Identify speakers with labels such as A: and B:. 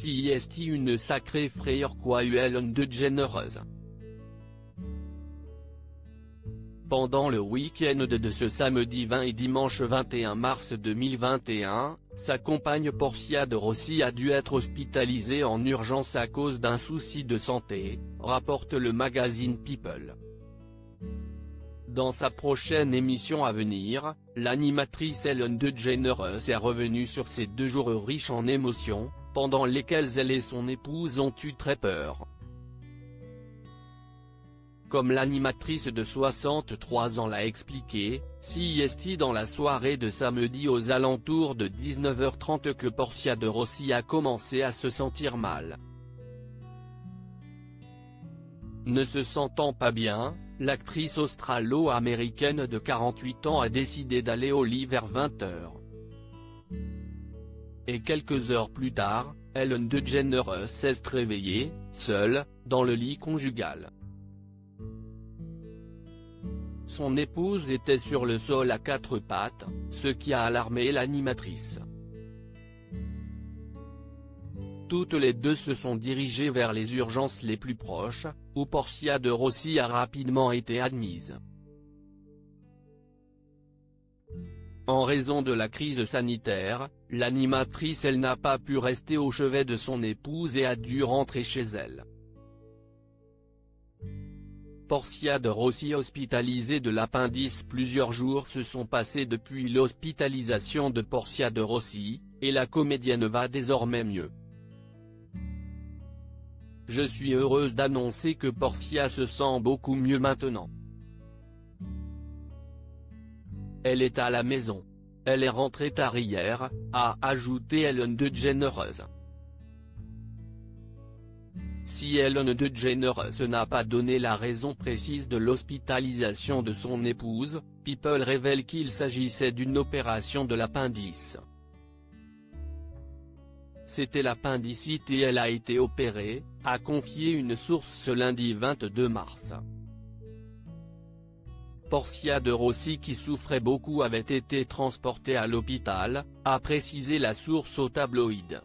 A: C'est une sacrée frayeur qu'a eu Ellen DeGeneres. Pendant le week-end de ce samedi 20 et dimanche 21 mars 2021, sa compagne Portia de Rossi a dû être hospitalisée en urgence à cause d'un souci de santé, rapporte le magazine People. Dans sa prochaine émission à venir, l'animatrice Ellen DeGeneres est revenue sur ces 2 jours riches en émotions, pendant lesquels elle et son épouse ont eu très peur. Comme l'animatrice de 63 ans l'a expliqué, c'est dans la soirée de samedi aux alentours de 19h30 que Portia de Rossi a commencé à se sentir mal. Ne se sentant pas bien, l'actrice australo-américaine de 48 ans a décidé d'aller au lit vers 20h. Et quelques heures plus tard, Ellen DeGeneres s'est réveillée, seule, dans le lit conjugal. Son épouse était sur le sol à 4 pattes, ce qui a alarmé l'animatrice. Toutes les deux se sont dirigées vers les urgences les plus proches, où Portia de Rossi a rapidement été admise. En raison de la crise sanitaire, l'animatrice n'a pas pu rester au chevet de son épouse et a dû rentrer chez elle. Portia de Rossi hospitalisée de l'appendice. Plusieurs jours se sont passés depuis l'hospitalisation de Portia de Rossi, et la comédienne va désormais mieux. Je suis heureuse d'annoncer que Portia se sent beaucoup mieux maintenant. Elle est à la maison. Elle est rentrée tard hier, a ajouté Ellen DeGeneres. Si Ellen DeGeneres n'a pas donné la raison précise de l'hospitalisation de son épouse, People révèle qu'il s'agissait d'une opération de l'appendice. C'était l'appendicite et elle a été opérée, a confié une source ce lundi 22 mars. Portia de Rossi qui souffrait beaucoup avait été transportée à l'hôpital, a précisé la source au tabloïd.